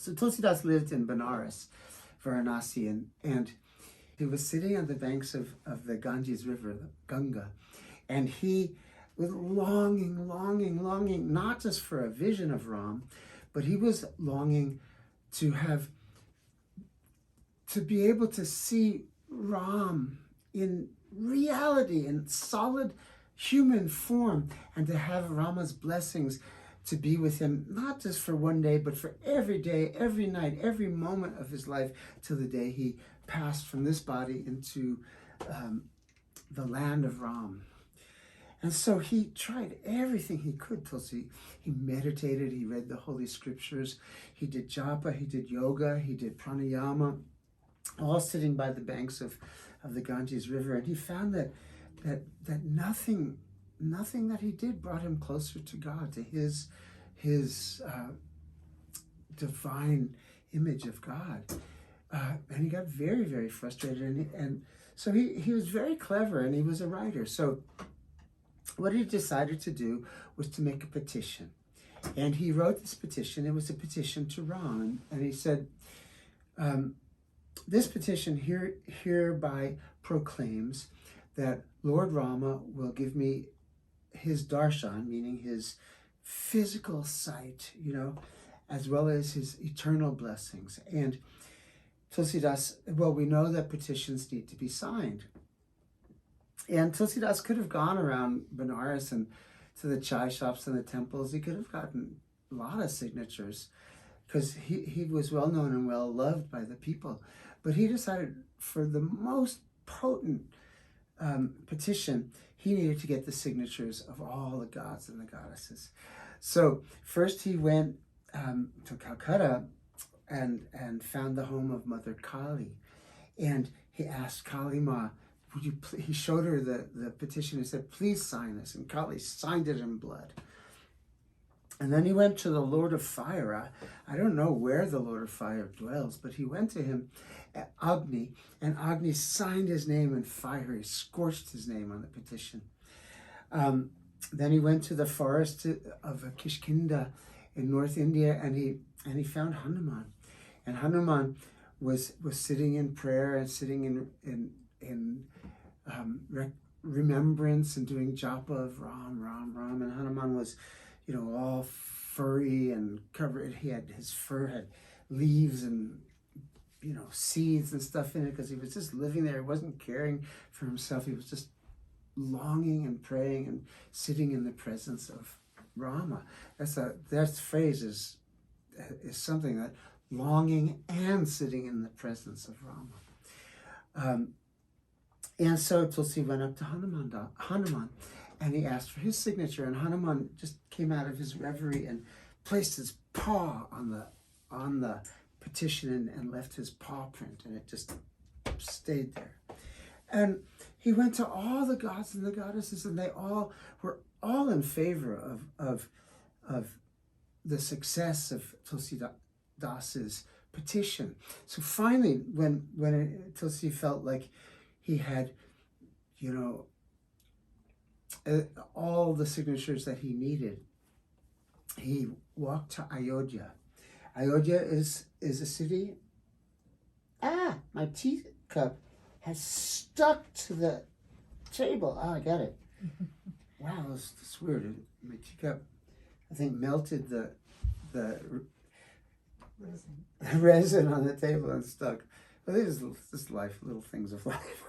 So Tulsidas lived in Benares, Varanasi, and he was sitting on the banks of the Ganges River, the Ganga, and he was longing, not just for a vision of Ram, but he was longing to be able to see Ram in reality, in solid human form, and to have Rama's blessings to be with him, not just for one day, but for every day, every night, every moment of his life, till the day he passed from this body into the land of Ram. And so he tried everything he could, Tulsi. He meditated, he read the Holy Scriptures, he did japa, he did yoga, he did pranayama, all sitting by the banks of the Ganges River. And he found that nothing that he did brought him closer to God, to his divine image of God. And he got very, very frustrated. And so he was very clever, and he was a writer. So what he decided to do was to make a petition. And he wrote this petition. It was a petition to Ram. And he said, this petition hereby proclaims that Lord Rama will give me his darshan, meaning his physical sight, as well as his eternal blessings. And Tulsidas, well, we know that petitions need to be signed. And Tulsidas could have gone around Benares and to the chai shops and the temples. He could have gotten a lot of signatures because he was well known and well loved by the people. But he decided for the most potent petition, he needed to get the signatures of all the gods and the goddesses. So first he went to Calcutta and found the home of Mother Kali. And he asked Kali Ma, he showed her the petition and said, please sign this. And Kali signed it in blood. And then he went to the Lord of Fire. I don't know where the Lord of Fire dwells, but he went to him, Agni, and Agni signed his name in fire. He scorched his name on the petition. Then he went to the forest of Kishkinda in North India, and he found Hanuman. And Hanuman was sitting in prayer and sitting in remembrance and doing japa of Ram. And Hanuman was, all furry and covered. His fur had leaves and, seeds and stuff in it, because he was just living there. He wasn't caring for himself. He was just longing and praying and sitting in the presence of Rama. That phrase is something that longing and sitting in the presence of Rama. And so Tulsi went up to Hanuman, and he asked for his signature, and Hanuman just came out of his reverie and placed his paw on the petition and left his paw print, and it just stayed there. And he went to all the gods and the goddesses, and they all were all in favor of the success of Tulsi Das's petition. So finally, when Tulsi felt like he had, all the signatures that he needed, he walked to Ayodhya. Ayodhya is a city. My teacup has stuck to the table. I got it. Wow, that's weird. My teacup, I think, melted the resin on the table and stuck. But this is just life, little things of life.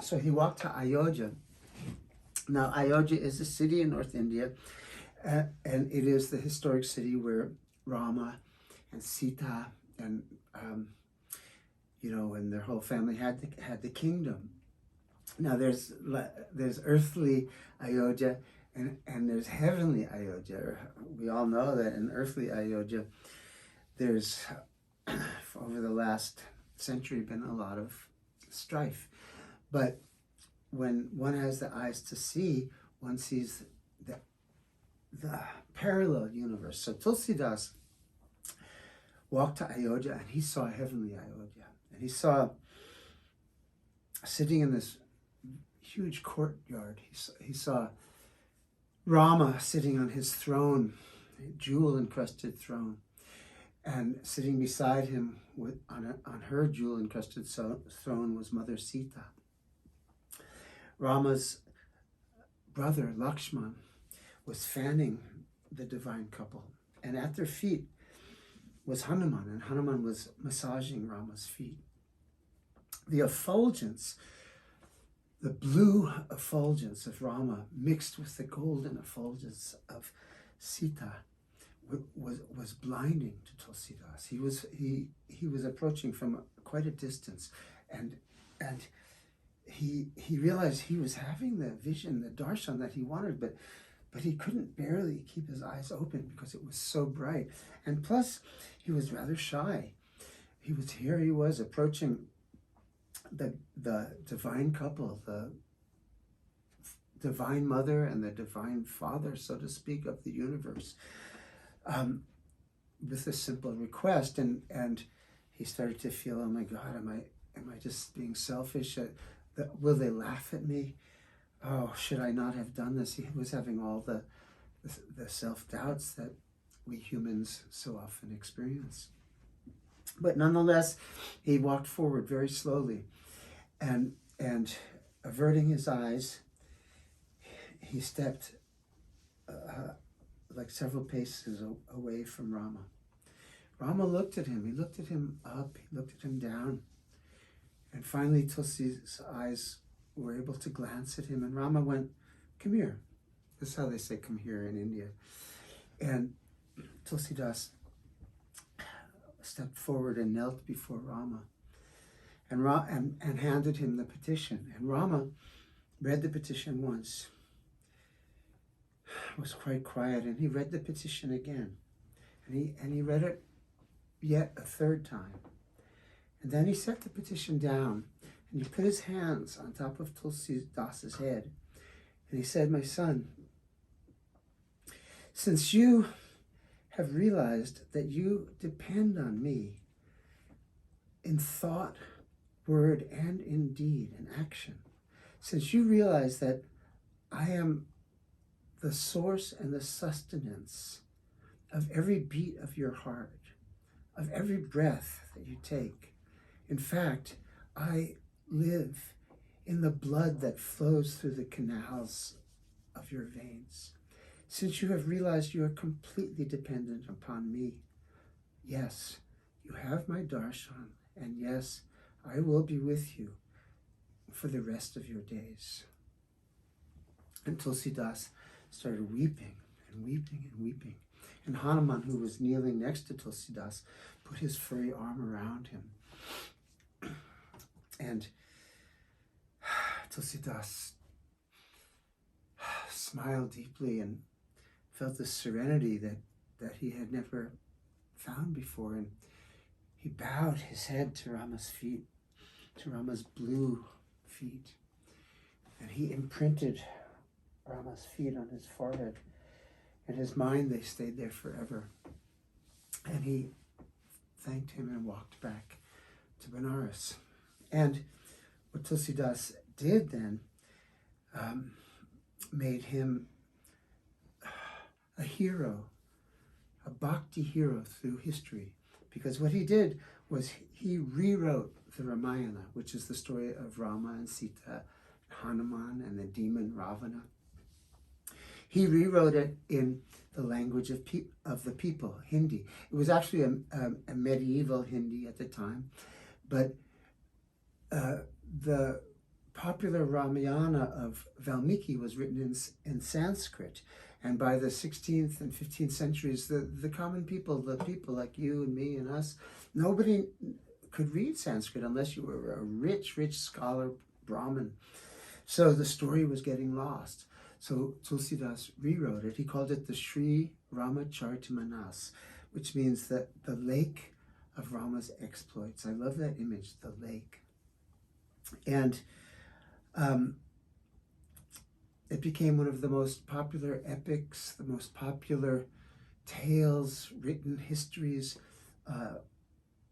So he walked to Ayodhya. Now, Ayodhya is a city in North India, and it is the historic city where Rama and Sita and and their whole family had the kingdom. Now, there's earthly Ayodhya and there's heavenly Ayodhya. We all know that in earthly Ayodhya, there's over the last century been a lot of strife. But when one has the eyes to see, one sees the parallel universe. So Tulsidas walked to Ayodhya, and he saw heavenly Ayodhya. And he saw, sitting in this huge courtyard. He saw Rama sitting on his throne, a jewel-encrusted throne, and sitting beside him on her jewel-encrusted throne was Mother Sita. Rama's brother, Lakshman, was fanning the divine couple, and at their feet was Hanuman, and Hanuman was massaging Rama's feet. The effulgence, the blue effulgence of Rama mixed with the golden effulgence of Sita was blinding to Tulsidas. He was approaching from quite a distance, and he realized he was having the vision, the darshan that he wanted, but he couldn't barely keep his eyes open because it was so bright. And plus, he was rather shy. He was approaching the divine couple, the divine mother and the divine father, so to speak, of the universe, with a simple request. And he started to feel, oh my God, am I just being selfish? Will they laugh at me? Oh, should I not have done this? He was having all the self-doubts that we humans so often experience. But nonetheless, he walked forward very slowly, and averting his eyes, he stepped like several paces away from Rama. Rama looked at him. He looked at him up. He looked at him down. And finally, Tulsi's eyes were able to glance at him, and Rama went, "Come here." This is how they say "come here" in India. And Tulsidas stepped forward and knelt before Rama, and handed him the petition. And Rama read the petition once, was quite quiet, and he read the petition again, and he read it yet a third time. And then he set the petition down, and he put his hands on top of Tulsi Das's head, and he said, "My son, since you have realized that you depend on me in thought, word, and in deed and action, since you realize that I am the source and the sustenance of every beat of your heart, of every breath that you take. In fact, I live in the blood that flows through the canals of your veins. Since you have realized you are completely dependent upon me, yes, you have my darshan, and yes, I will be with you for the rest of your days." And Tulsidas started weeping and weeping and weeping. And Hanuman, who was kneeling next to Tulsidas, put his furry arm around him. And Tulsidas smiled deeply and felt the serenity that he had never found before. And he bowed his head to Rama's feet, to Rama's blue feet. And he imprinted Rama's feet on his forehead. In his mind, they stayed there forever. And he thanked him and walked back to Benares. And what Tulsidas did then made him a hero, a bhakti hero through history. Because what he did was he rewrote the Ramayana, which is the story of Rama and Sita, Hanuman and the demon Ravana. He rewrote it in the language of the people, Hindi. It was actually a medieval Hindi at the time, but the popular Ramayana of Valmiki was written in Sanskrit. And by the 16th and 15th centuries, the common people, the people like you and me and us, nobody could read Sanskrit unless you were a rich, rich scholar, Brahmin. So the story was getting lost. So Tulsidas rewrote it. He called it the Sri Ramachartamanas, which means that the lake of Rama's exploits. I love that image, the lake. And it became one of the most popular epics, the most popular tales, written histories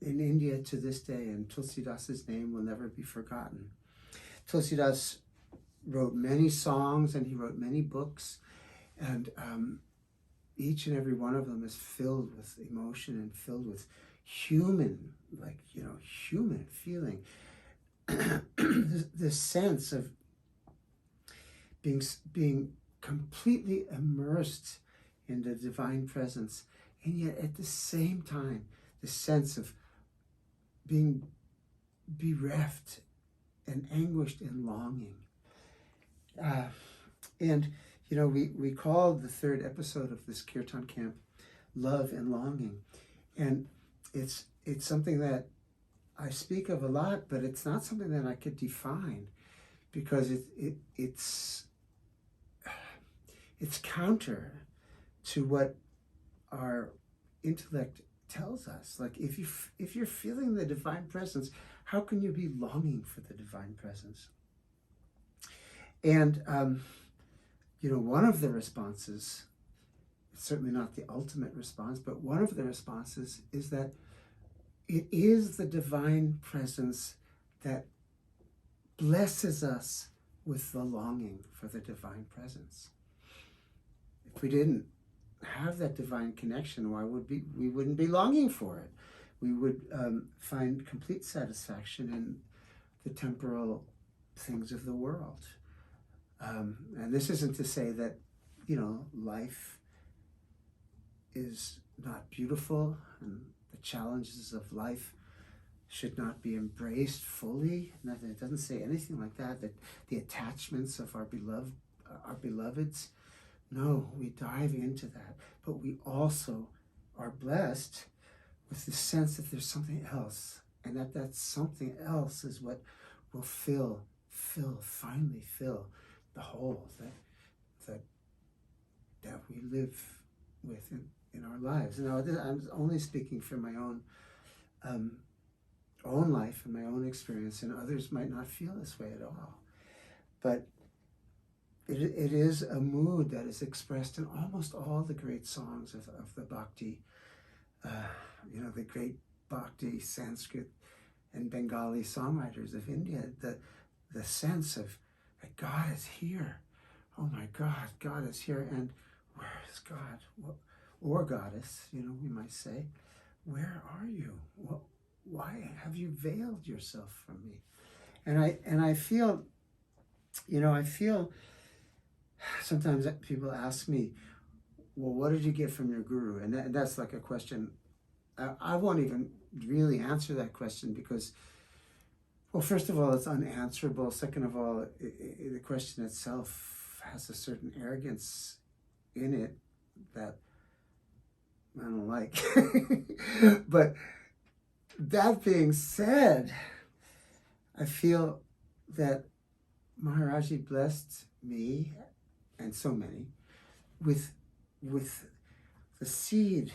in India to this day, and Tulsidas's name will never be forgotten. Tulsidas wrote many songs and he wrote many books, and each and every one of them is filled with emotion and filled with human, human feeling. This sense of being completely immersed in the divine presence, and yet at the same time, the sense of being bereft and anguished and longing. And we called the third episode of this Kirtan camp Love and Longing. And it's something that I speak of a lot, but it's not something that I could define, because it's counter to what our intellect tells us. Like, if you're feeling the divine presence, how can you be longing for the divine presence? And one of the responses, it's certainly not the ultimate response, but one of the responses is that it is the divine presence that blesses us with the longing for the divine presence. If we didn't have that divine connection, we wouldn't be longing for it. We would find complete satisfaction in the temporal things of the world. And this isn't to say that, life is not beautiful and the challenges of life should not be embraced fully. It doesn't say anything like that the attachments of our beloveds. No, we dive into that. But we also are blessed with the sense that there's something else, and that something else is what will finally fill the hole that we live with in our lives. Now, I'm only speaking from my own life and my own experience, and others might not feel this way at all. But it is a mood that is expressed in almost all the great songs of the Bhakti, the great Bhakti, Sanskrit, and Bengali songwriters of India. The sense of that God is here. Oh my God, God is here. And where is God? Or goddess, we might say, where are you? Why have you veiled yourself from me? And I feel, sometimes people ask me, well, what did you get from your guru? And that's like a question. I won't even really answer that question because, well, first of all, it's unanswerable. Second of all, the question itself has a certain arrogance in it that I don't like. But that being said, I feel that Maharaji blessed me and so many with the seed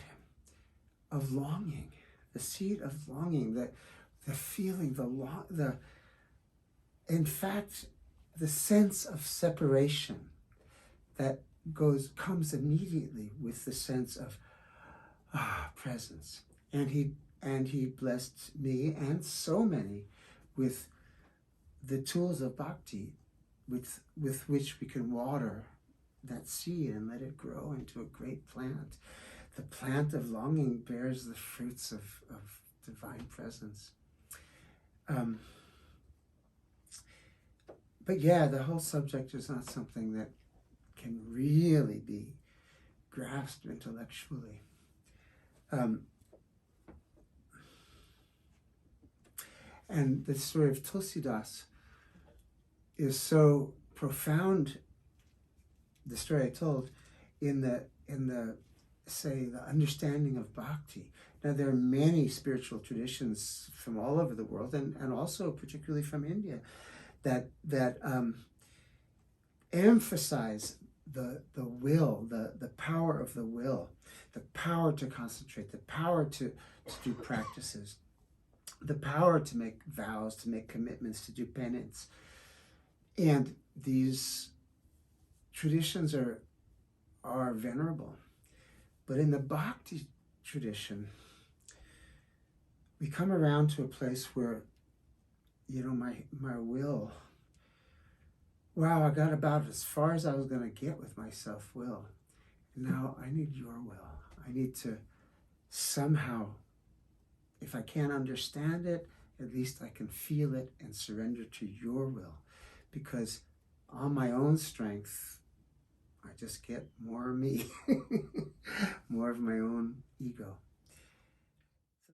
of longing, the feeling, in fact, the sense of separation that comes immediately with the sense of presence. And he blessed me and so many with the tools of bhakti with which we can water that seed and let it grow into a great plant. The plant of longing bears the fruits of divine presence. But yeah, the whole subject is not something that can really be grasped intellectually. And the story of Tulsi is so profound, the story I told, in the understanding of bhakti. Now, there are many spiritual traditions from all over the world, and also particularly from India, that emphasize the will, the power of the will, the power to concentrate, the power to do practices, the power to make vows, to make commitments, to do penance. And these traditions are venerable. But in the bhakti tradition, we come around to a place where, my will wow, I got about as far as I was going to get with my self-will. Now I need your will. I need to somehow, if I can't understand it, at least I can feel it and surrender to your will. Because on my own strength, I just get more of me, more of my own ego.